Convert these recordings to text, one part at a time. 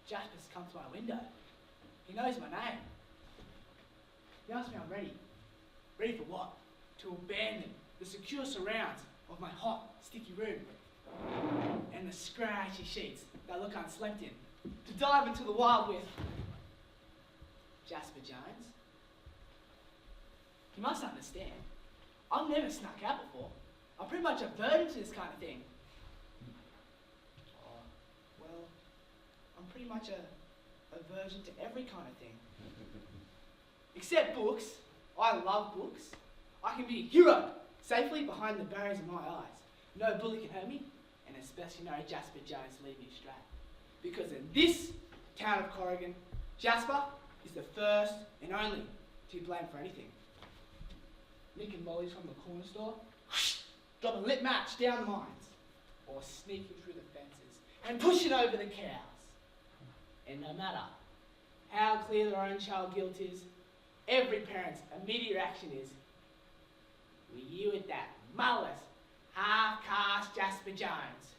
Jasper's come to my window. He knows my name. He asks me I'm ready. Ready for what? To abandon the secure surrounds of my hot, sticky room and the scratchy sheets that look unslept in. To dive into the wild with Jasper Jones. You must understand, I've never snuck out before. I'm pretty much a virgin to this kind of thing. Oh, well, I'm pretty much a virgin to every kind of thing. Except books. I love books. I can be a hero, safely behind the barriers of my eyes. No bully can hurt me, and especially no Jasper Jones lead me astray. Because in this town of Corrigan, Jasper is the first and only to be blamed for anything. Nicking lollies from the corner store, drop a lit match down the mines, or sneaking through the fences and pushing over the cows. And no matter how clear their own child guilt is, every parent's immediate reaction is, were you with that motherless, half-caste Jasper Jones?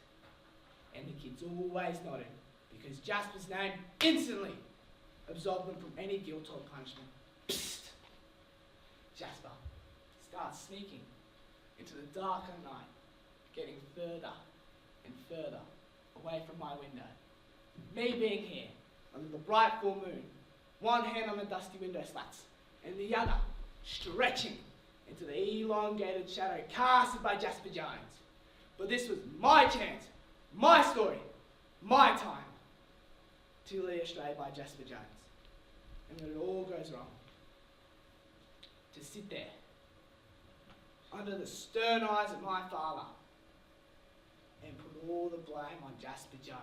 And the kids always nodded, because Jasper's name instantly absolved them from any guilt or punishment. Psst! Jasper starts sneaking into the dark of night, getting further and further away from my window. Me being here under the bright full moon, one hand on the dusty window slats, and the other stretching into the elongated shadow casted by Jasper Jones. But this was my chance, my story, my time to lead astray by Jasper Jones. And when it all goes wrong, to sit there under the stern eyes of my father and put all the blame on Jasper Jones.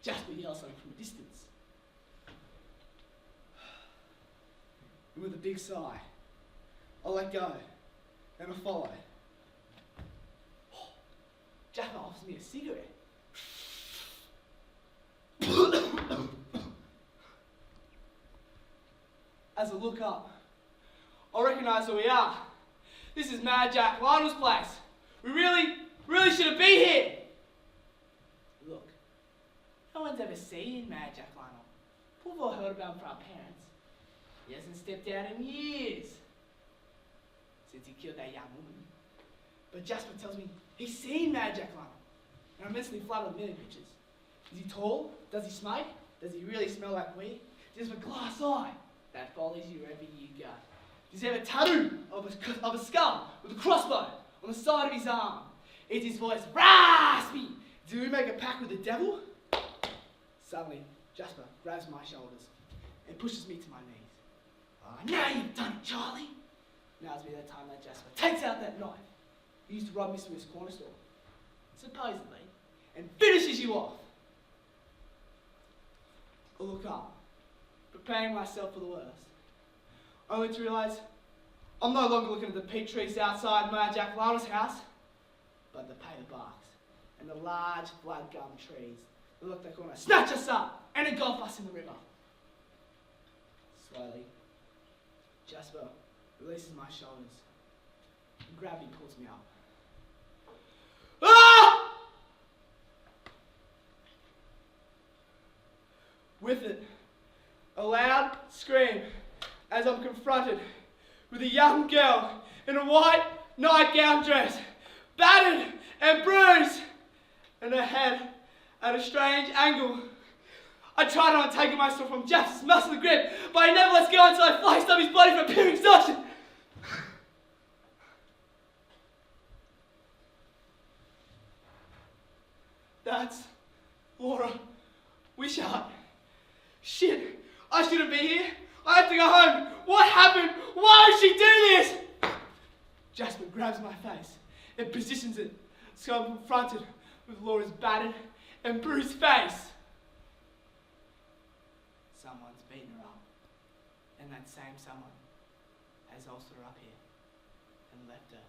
Jasper yells something from a distance. And with a big sigh, I let go and I follow. Jasper offers me a cigarette. As I look up, I recognise who we are. This is Mad Jack Lionel's place. We really shouldn't be here. Look, no one's ever seen Mad Jack Lionel. We've all heard about him from our parents. He hasn't stepped out in years since he killed that young woman. But Jasper tells me he's seen Mad Jack Lionel, and I'm instantly flooded with a million pictures. Is he tall? Does he smoke? Does he really smell like weed? Does he have a glass eye that follows you wherever you go? Does he have a tattoo of a skull with a crossbow on the side of his arm? Is his voice raspy? Do we make a pact with the devil? Suddenly, Jasper grabs my shoulders and pushes me to my knees. Oh, now you've done it, Charlie. Now's be that time that Jasper takes out that knife he used to rob Mr. Smith's corner store, supposedly, and finishes you off. I look up, preparing myself for the worst, only to realise I'm no longer looking at the peach trees outside Mad Jack Lionel's house, but the paper barks and the large blood gum trees that look like they want to snatch us up and engulf us in the river. Slowly, Jasper releases my shoulders and gravity pulls me up. Ah! With it, a loud scream as I'm confronted with a young girl in a white nightgown dress, battered and bruised, and her head at a strange angle. I try to untangle myself from Jasper's muscular grip, but he never lets go until I fly stop his body from pure exhaustion. That's Laura Wishart. Shit, I shouldn't be here. I have to go home. What happened? Why did she do this? Jasper grabs my face and positions it so I'm confronted with Laura's battered and bruised face. Someone's beaten her up, and that same someone has ulcered her up here and left her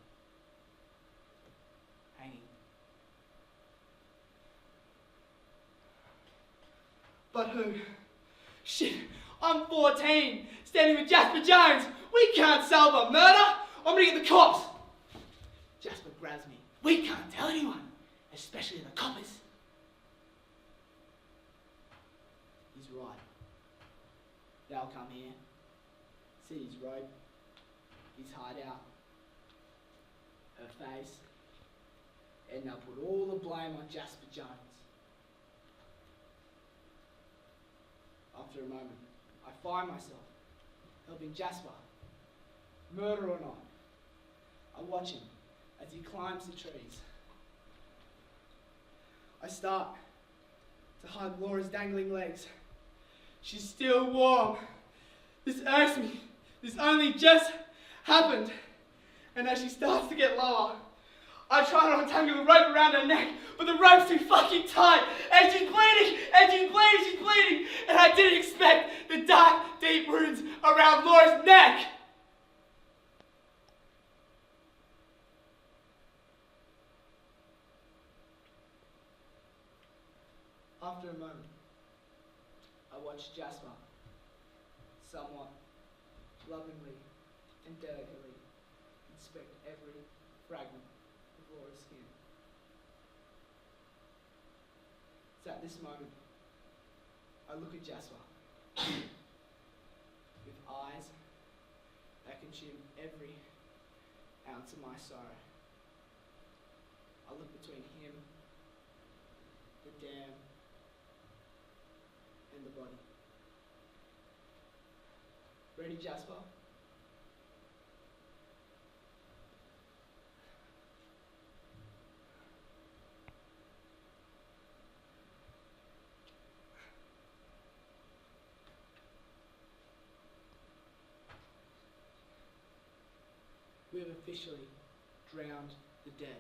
hanging. But who? Shit, I'm 14, standing with Jasper Jones. We can't solve a murder. I'm gonna get the cops. Jasper grabs me. We can't tell anyone, especially the coppers. his right. They'll come here, see his rope, his hideout, her face, and they'll put all the blame on Jasper Jones. After a moment, I find myself helping Jasper, murder or not. I watch him as he climbs the trees. I start to hug Laura's dangling legs. She's still warm. This irks me. This only just happened. And as she starts to get lower, I try to untangle the rope around her neck, but the rope's too fucking tight, and she's bleeding, and she's bleeding, she's bleeding, and I didn't expect the dark, deep wounds around Laura's neck. After a moment, I watched Jasper somewhat lovingly and delicately inspect every fragment of Laura's skin. It's at this moment I look at Jasper with eyes that consume every ounce of my sorrow. I look between him, the dam, and the body. Ready, Jasper? We have officially drowned the dead.